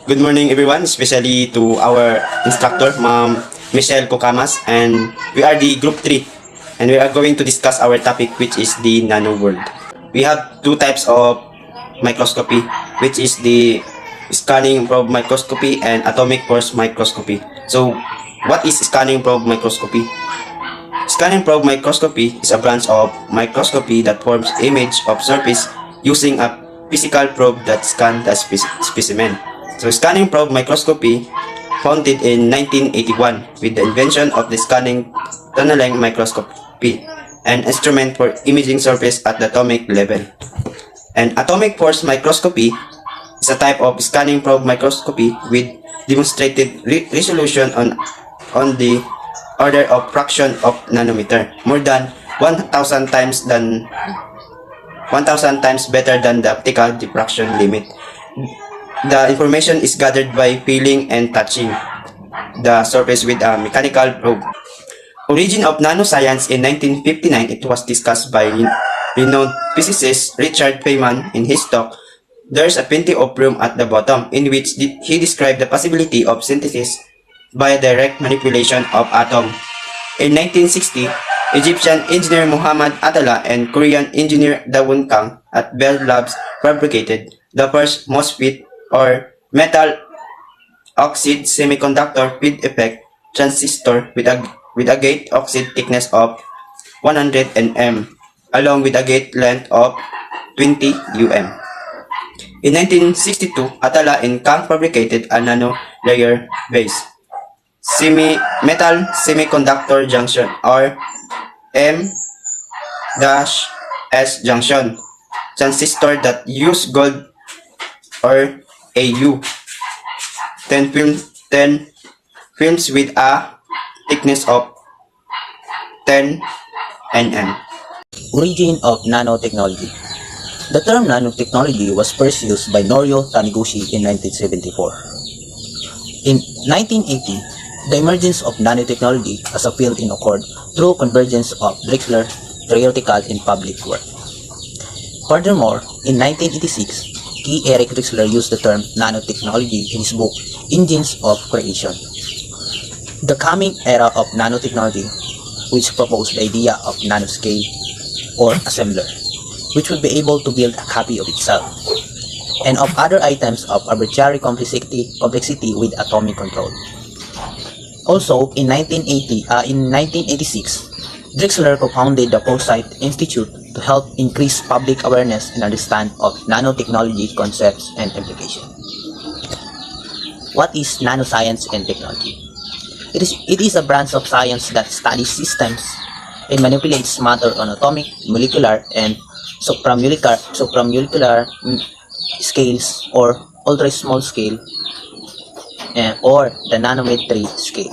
Good morning everyone, especially to our instructor, Ma'am Michelle Kokamas, and we are the group 3 and we are going to discuss our topic, which is the Nano World. We have two types of microscopy, which is the scanning probe microscopy and atomic force microscopy. So what is scanning probe microscopy? Scanning probe microscopy is a branch of microscopy that forms image of surface using a physical probe that scans the specimen. So scanning probe microscopy founded in 1981 with the invention of the scanning tunneling microscopy, an instrument for imaging surface at the atomic level. And atomic force microscopy is a type of scanning probe microscopy with demonstrated resolution on the order of fraction of nanometer, more than 1,000 times better than the optical diffraction limit. The information is gathered by feeling and touching the surface with a mechanical probe. Origin of nanoscience in 1959, it was discussed by renowned physicist Richard Feynman in his talk, "There's a plenty of room at the bottom," in which he described the possibility of synthesis by direct manipulation of atom. In 1960, Egyptian engineer Muhammad Atala and Korean engineer Dawon Kang at Bell Labs fabricated the first MOSFET or metal oxide semiconductor feed effect transistor with a gate oxide thickness of 100 nm along with a gate length of 20 um. In 1962, Atala and Kang fabricated a nano layer based metal semiconductor junction or M-S junction transistor that use gold or AU 10 films with a thickness of 10 nm. Origin of nanotechnology. The term nanotechnology was first used by Norio Taniguchi in 1974. In 1980, the emergence of nanotechnology as a field occurred through convergence of Drexler theoretical and public work. Furthermore, in 1986, K. Eric Drexler used the term nanotechnology in his book Engines of Creation. The coming era of nanotechnology, which proposed the idea of nanoscale or assembler, which would be able to build a copy of itself, and of other items of arbitrary complexity with atomic control. Also, in 1986, Drexler co-founded the Forsyth Institute to help increase public awareness and understand of nanotechnology concepts and implications. What is nanoscience and technology? It is a branch of science that studies systems and manipulates matter on atomic, molecular, and supramolecular scales or ultra small scale or the nanometry scale.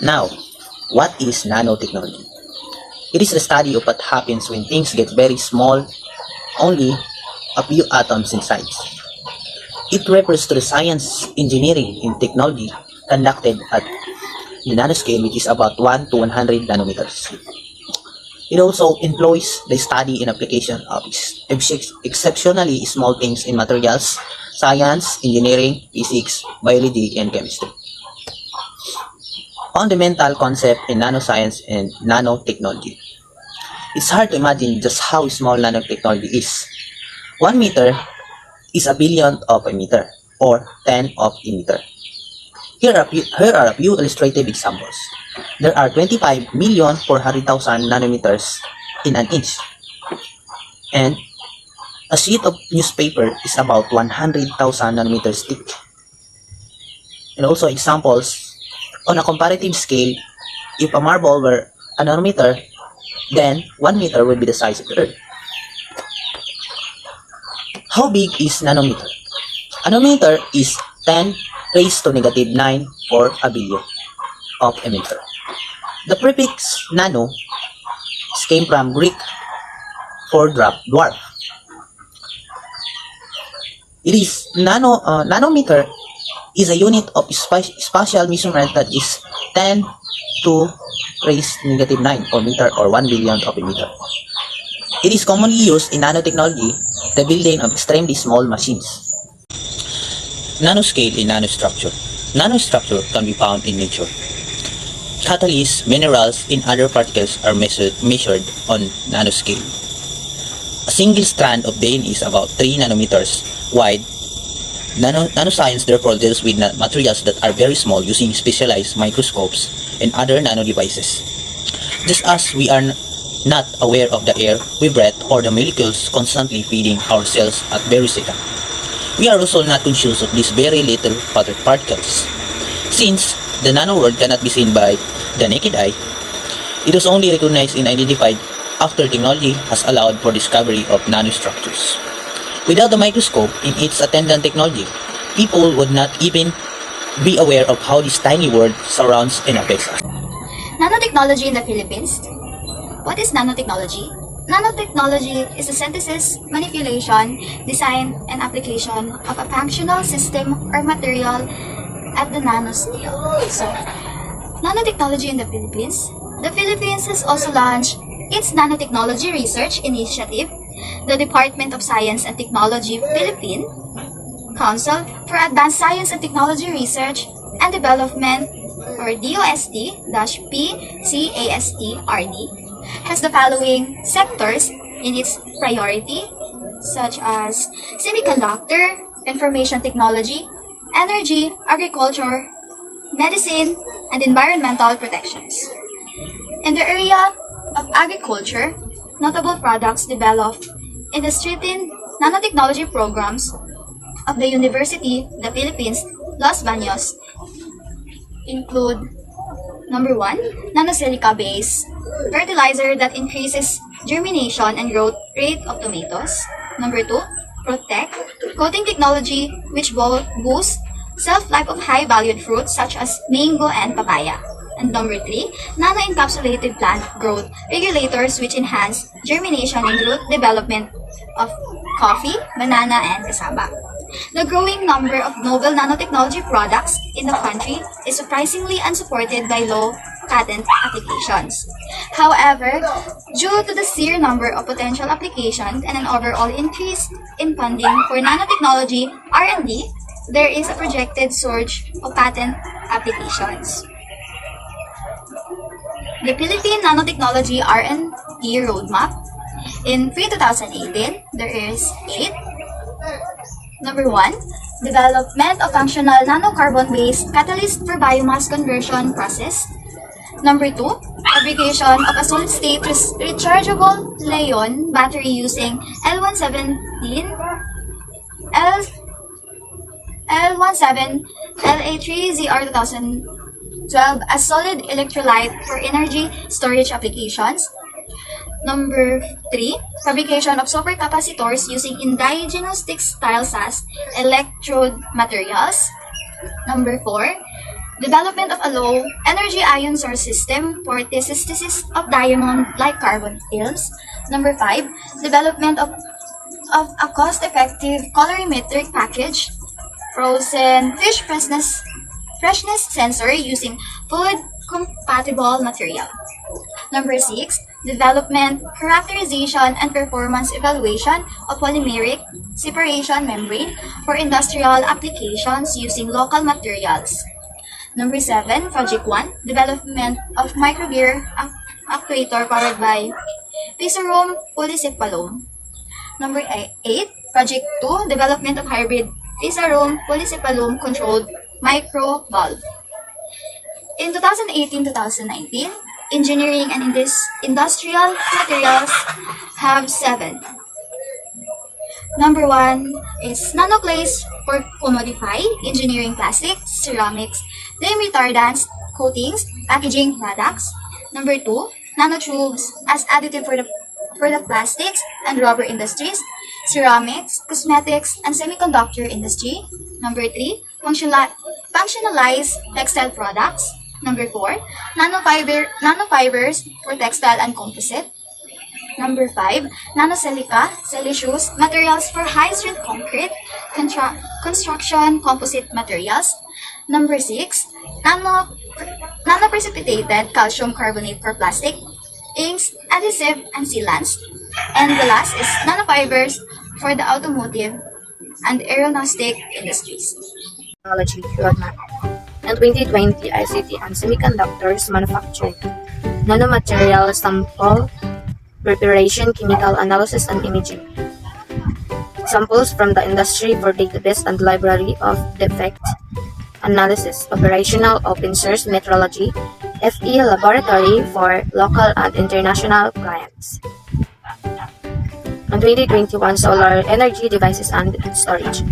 Now, what is nanotechnology? It is the study of what happens when things get very small, only a few atoms in size. It refers to the science, engineering, and technology conducted at the nanoscale, which is about 1 to 100 nanometers. It also employs the study and application of exceptionally small things in materials, science, engineering, physics, biology, and chemistry. Fundamental concept in nanoscience and nanotechnology. It's hard to imagine just how small nanotechnology is. 1 meter is a billionth of a meter, or 10 of a meter. Here are a few illustrative examples. There are 25,400,000 nanometers in an inch, and a sheet of newspaper is about 100,000 nanometers thick. And also examples, on a comparative scale, if a marble were a nanometer, then 1 meter would be the size of the Earth. How big is nanometer? A nanometer is 10 raised to negative 9 or a billion of a meter. The prefix nano came from Greek for dwarf. It is nanometer is a unit of spatial measurement that is 10 to raised negative 9 or meter or 1 billion of a meter. It is commonly used in nanotechnology, the building of extremely small machines. Nanoscale and nanostructure. Nanostructure can be found in nature. Catalysts, minerals, and other particles are measured on nanoscale. A single strand of DNA is about 3 nanometers wide. Nanoscience therefore deals with materials that are very small using specialized microscopes and other nano devices. Just as we are not aware of the air we breathe or the molecules constantly feeding our cells at every second, we are also not conscious of these very little particles. Since the nano world cannot be seen by the naked eye, it was only recognized and identified after technology has allowed for discovery of nanostructures. Without the microscope and its attendant technology, people would not even be aware of how this tiny world surrounds and affects us. Nanotechnology in the Philippines. What is nanotechnology? Nanotechnology is the synthesis, manipulation, design, and application of a functional system or material at the nanoscale. So, nanotechnology in the Philippines. The Philippines has also launched its Nanotechnology Research Initiative, the Department of Science and Technology Philippine Council for Advanced Science and Technology Research and Development, or DOST-PCAST-RD, has the following sectors in its priority, such as semiconductor, information technology, energy, agriculture, medicine, and environmental protections. In the area of agriculture, notable products developed in the strengthened nanotechnology programs of the University of the Philippines, Los Baños, include number 1, nanosilica-based fertilizer that increases germination and growth rate of tomatoes. Number 2, Protect coating technology which boosts shelf-life of high-valued fruits such as mango and papaya. And number 3, nano-encapsulated plant growth regulators which enhance germination and growth development of coffee, banana, and cassava. The growing number of novel nanotechnology products in the country is surprisingly unsupported by low patent applications. However, due to the sheer number of potential applications and an overall increase in funding for nanotechnology R&D, there is a projected surge of patent applications. The Philippine Nanotechnology R&D Roadmap. In pre-2018, there is 8. Number 1, development of functional nanocarbon-based catalyst for biomass conversion process. Number 2, fabrication of a solid-state rechargeable Leon battery using L17 LA3ZR 2012 as solid electrolyte for energy storage applications. Number 3, fabrication of supercapacitors using indigenous textile SAS electrode materials. Number 4, development of a low energy ion source system for the synthesis of diamond-like carbon films. Number 5, development of a cost-effective colorimetric package, frozen fish freshness sensor using food-compatible material. Number 6, development, characterization, and performance evaluation of polymeric separation membrane for industrial applications using local materials. Number 7, Project 1, development of microgear actuator powered by Pisarum polycephalum. Number 8, Project 2, development of hybrid Pisarum polycephalum controlled micro valve. In 2018-2019, engineering and industrial materials have 7. Number 1 is nanoclays for commodify, engineering plastics, ceramics, flame retardants, coatings, packaging products. Number 2, nanotubes as additive for the plastics and rubber industries, ceramics, cosmetics, and semiconductor industry. Number 3, functionalized textile products. Number 4, nanofibers for textile and composite. Number 5, nanosilica, siliceous materials for high-strength concrete, construction composite materials. Number 6, nanoprecipitated calcium carbonate for plastic, inks, adhesive, and sealants. And the last is nanofibers for the automotive and aeronautic industries. Technology roadmap. In 2020, ICT and semiconductors manufacturing, nanomaterial sample preparation, chemical analysis, and imaging. Samples from the industry for database and library of defect analysis, operational open source metrology, FE laboratory for local and international clients. In 2021, solar energy devices and storage.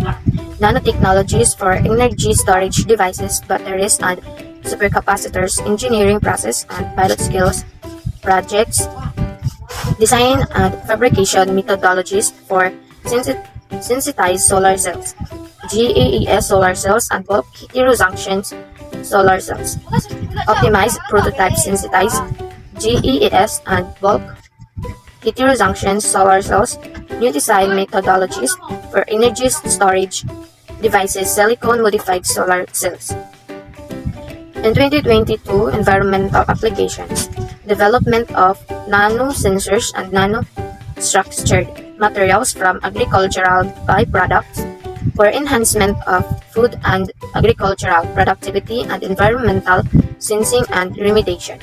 Nanotechnologies for energy storage devices, batteries, and supercapacitors, engineering process and pilot skills projects, design and fabrication methodologies for sensitized solar cells, GAES solar cells, and bulk heterojunctions solar cells. Optimized prototype sensitized GES and bulk heterojunction solar cells, new design methodologies for energy storage devices, silicon modified solar cells. In 2022, environmental applications, development of nanosensors and nanostructured materials from agricultural byproducts for enhancement of food and agricultural productivity and environmental sensing and remediation.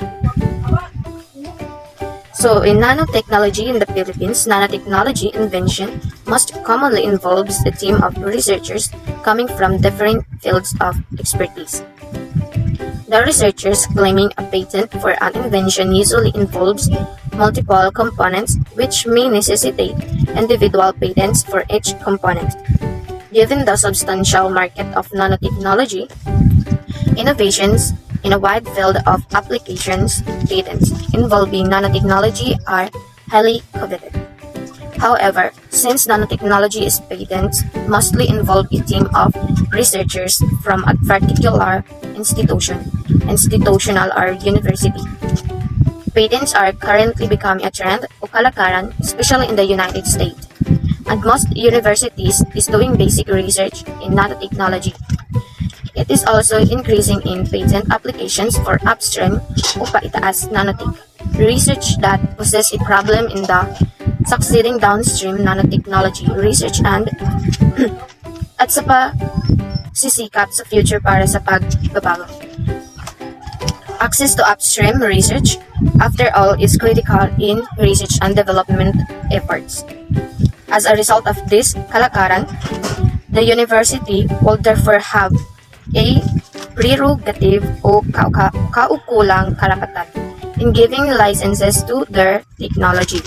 So, in nanotechnology in the Philippines, nanotechnology invention most commonly involves a team of researchers coming from different fields of expertise. The researchers claiming a patent for an invention usually involves multiple components which may necessitate individual patents for each component. Given the substantial market of nanotechnology, innovations in a wide field of applications, patents involving nanotechnology are highly coveted. However, since nanotechnology is patents mostly involve a team of researchers from a particular institutional or university, patents are currently becoming a trend o kalakaran, especially in the United States, and most universities is doing basic research in nanotechnology. It is also increasing in patent applications for upstream o paitaas nanotech research that poses a problem in the succeeding downstream nanotechnology research and at sa sisikap sa future para sa pagbabago. Access to upstream research, after all, is critical in research and development efforts. As a result of this kalakaran, the university will therefore have a prerogative o kaukulang karapatan in giving licenses to their technology,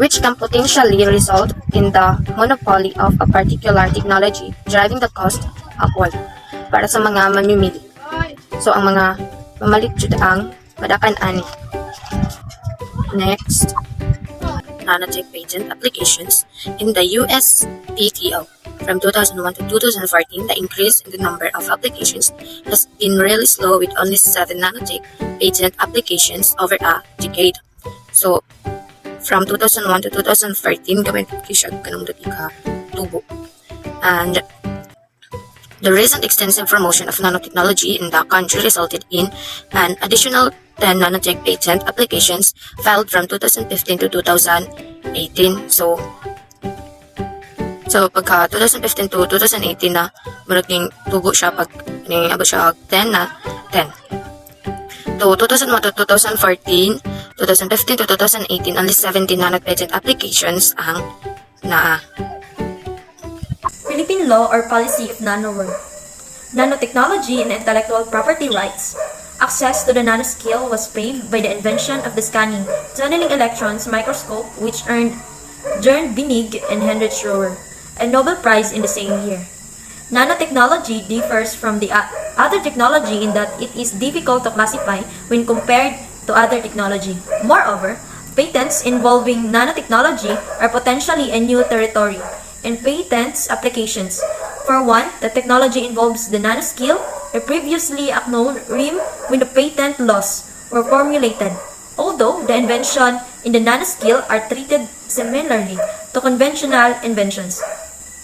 which can potentially result in the monopoly of a particular technology, driving the cost upward para sa mga mamimili. So, ang mga mamalit jud ang madakan ani. Next, nanotech patent applications in the USPTO. From 2001 to 2014, the increase in the number of applications has been really slow with only 7 nanotech patent applications over a decade. So, from 2001 to 2014, gawin ko siya ganun dati ka tubo. And the recent extensive promotion of nanotechnology in the country resulted in an additional 10 nanotech patent applications filed from 2015 to 2018. So pagka 2015 to 2018 na muraging tubo siya pag abot siya 10 na 10. To 2001 to 2014, 2015 to 2018, only 17 nanotech patent applications ang naa. Philippine law or policy of Nano World. Nanotechnology and intellectual property rights. Access to the nanoscale was paved by the invention of the scanning, tunneling electrons microscope, which earned Jörn Binig and Heinrich Schroer a Nobel Prize in the same year. Nanotechnology differs from the other technology in that it is difficult to classify when compared to other technology. Moreover, patents involving nanotechnology are potentially a new territory and patents applications. For one, the technology involves the nanoscale, a previously unknown realm when the patent laws were formulated. Although the invention in the nanoscale are treated similarly to conventional inventions,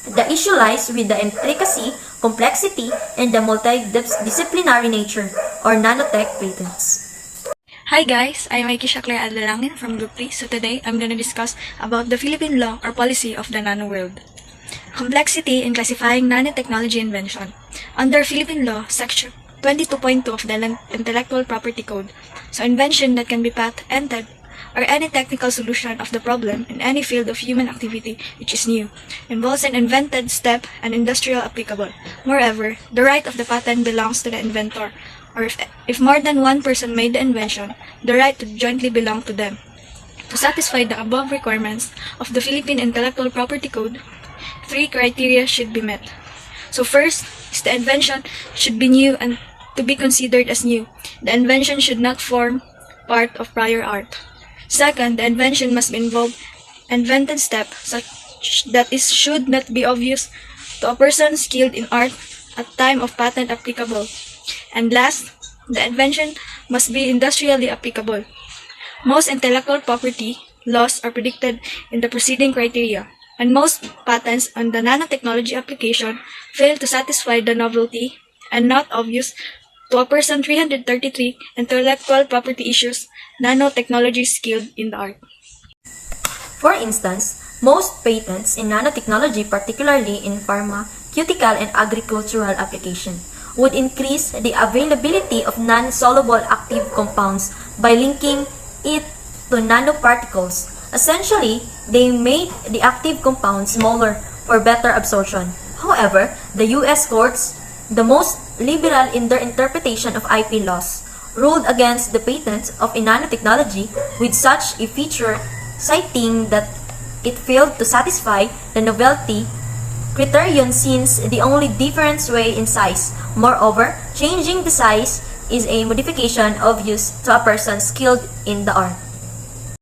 the issue lies with the intricacy, complexity, and the multidisciplinary nature or nanotech patents. Hi guys, I'm Aikisha Claire Adlarangin from Group 3. So today, I'm going to discuss about the Philippine law or policy of the Nano World. Complexity in classifying nanotechnology invention. Under Philippine law, Section 22.2 of the Intellectual Property Code, so invention that can be patented or any technical solution of the problem in any field of human activity which is new, involves an invented step and industrial applicable. Moreover, the right of the patent belongs to the inventor, or if more than one person made the invention, the right to jointly belong to them. To satisfy the above requirements of the Philippine Intellectual Property Code, three criteria should be met. So first is the invention should be new and to be considered as new. The invention should not form part of prior art. Second, the invention must involve invented step such that it should not be obvious to a person skilled in art at time of patent applicable. And last, the invention must be industrially applicable. Most intellectual property laws are predicted in the preceding criteria, and most patents on the nanotechnology application fail to satisfy the novelty and not obvious to a person 333 intellectual property issues nanotechnology skilled in the art. For instance, most patents in nanotechnology, particularly in pharmaceutical and agricultural application, would increase the availability of non-soluble active compounds by linking it to nanoparticles. Essentially, they made the active compounds smaller for better absorption. However, the US courts, the most liberal in their interpretation of IP laws, ruled against the patents of a nanotechnology with such a feature, citing that it failed to satisfy the novelty criterion since the only difference way in size. Moreover, changing the size is a modification of use to a person skilled in the art.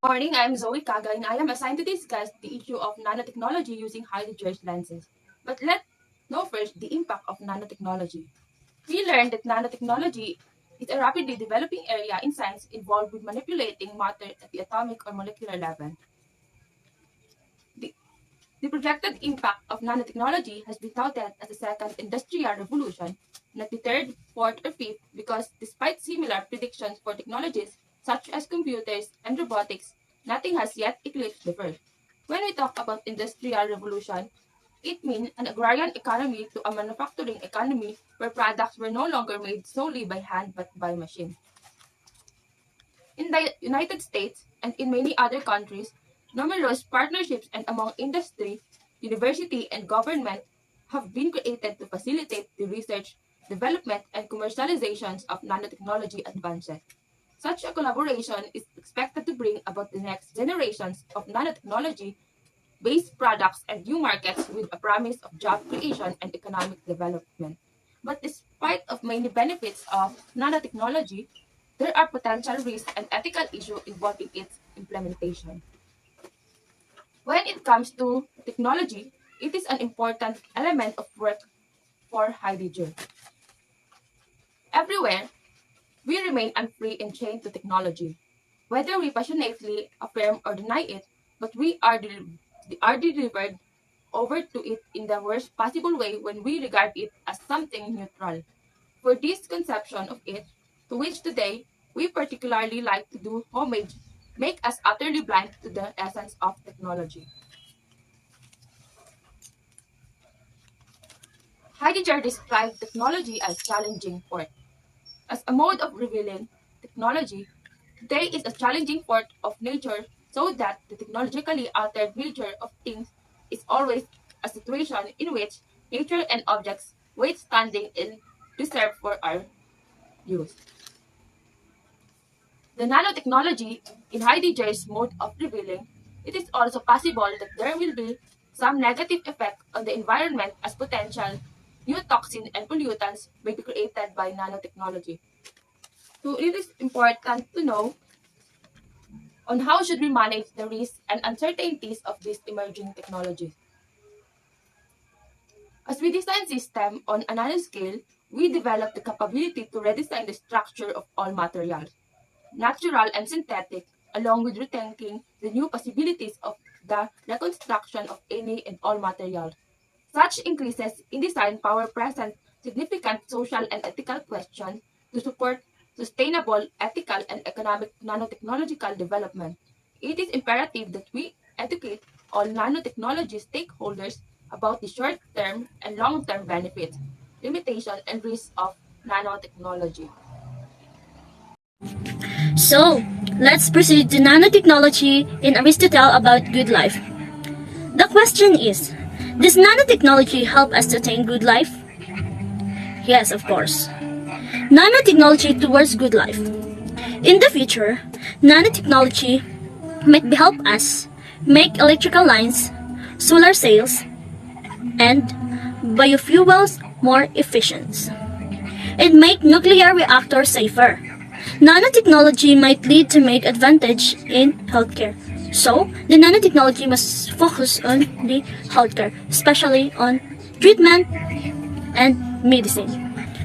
Morning, I'm Zoe Kaga and I am assigned to discuss the issue of nanotechnology using Heidegger's lenses. But let's know first the impact of nanotechnology. We learned that nanotechnology is a rapidly developing area in science involved with manipulating matter at the atomic or molecular level. The projected impact of nanotechnology has been touted as the second industrial revolution, not the third, fourth, or fifth, because despite similar predictions for technologies such as computers and robotics, nothing has yet eclipsed the first. When we talk about industrial revolution, it means an agrarian economy to a manufacturing economy where products were no longer made solely by hand but by machine. In the United States and in many other countries, numerous partnerships and among industry, university, and government have been created to facilitate the research, development, and commercializations of nanotechnology advances. Such a collaboration is expected to bring about the next generations of nanotechnology based products and new markets with a promise of job creation and economic development. But despite of many benefits of nanotechnology, there are potential risks and ethical issues involving its implementation. When it comes to technology, it is an important element of work for Heidegger. Everywhere, we remain unfree and chained to technology. Whether we passionately affirm or deny it, but we are delivered over to it in the worst possible way when we regard it as something neutral. For this conception of it, to which today we particularly like to do homage, make us utterly blind to the essence of technology. Heidegger described technology as challenging force. As a mode of revealing technology, today is a challenging force of nature so that the technologically altered nature of things is always a situation in which nature and objects wait standing and reserved for our use. The nanotechnology in Heidegger's mode of revealing, it is also possible that there will be some negative effect on the environment as potential new toxins and pollutants may be created by nanotechnology. So it is important to know on how should we manage the risks and uncertainties of these emerging technologies. As we design systems on a nanoscale, we develop the capability to redesign the structure of all materials, natural and synthetic, along with rethinking the new possibilities of the reconstruction of any and all materials. Such increases in design power present significant social and ethical questions to support sustainable, ethical, and economic nanotechnological development. It is imperative that we educate all nanotechnology stakeholders about the short-term and long-term benefits, limitations, and risks of nanotechnology. So, let's proceed to nanotechnology in Aristotle about good life. The question is, does nanotechnology help us to attain good life? Yes, of course. Nanotechnology towards good life. In the future, nanotechnology might help us make electrical lines, solar sails, and biofuels more efficient. It make nuclear reactors safer. Nanotechnology might lead to make advantage in healthcare. So, the nanotechnology must focus on the healthcare, especially on treatment and medicine.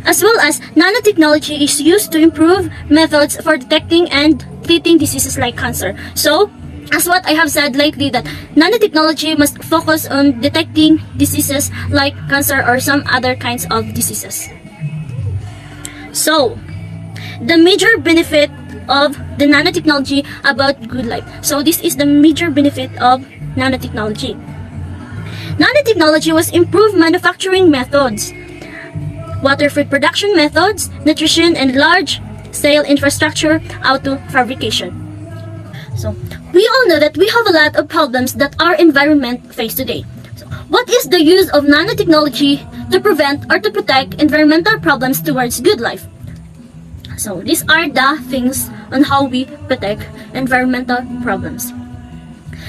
As well as nanotechnology is used to improve methods for detecting and treating diseases like cancer. So, as what I have said lately, that nanotechnology must focus on detecting diseases like cancer or some other kinds of diseases. So, the major benefit of the nanotechnology about good life. So this is the major benefit of nanotechnology. Nanotechnology was improved manufacturing methods, water-free production methods, nutrition, and large-scale infrastructure auto fabrication. So we all know that we have a lot of problems that our environment face today. So, what is the use of nanotechnology to prevent or to protect environmental problems towards good life? So these are the things on how we protect environmental problems.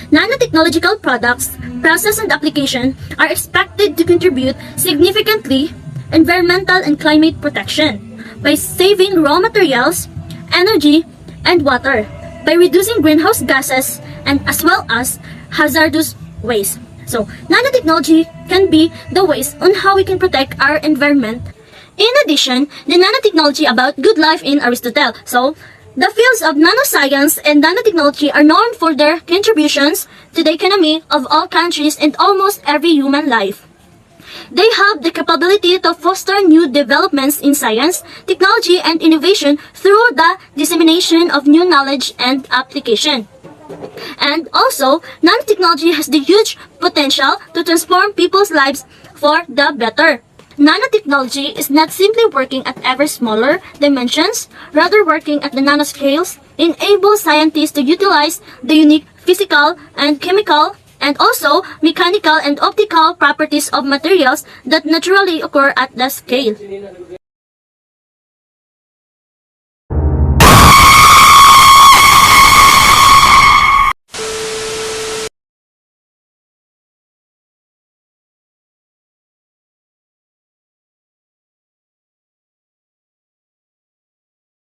Nanotechnological products, process, and application are expected to contribute significantly environmental and climate protection by saving raw materials, energy, and water, by reducing greenhouse gases, and as well as hazardous waste. So nanotechnology can be the ways on how we can protect our environment. In addition, the nanotechnology about good life in Aristotle. So, the fields of nanoscience and nanotechnology are known for their contributions to the economy of all countries and almost every human life. They have the capability to foster new developments in science, technology, and innovation through the dissemination of new knowledge and application. And also, nanotechnology has the huge potential to transform people's lives for the better. Nanotechnology is not simply working at ever smaller dimensions, rather working at the nanoscales enables scientists to utilize the unique physical and chemical and also mechanical and optical properties of materials that naturally occur at the scale.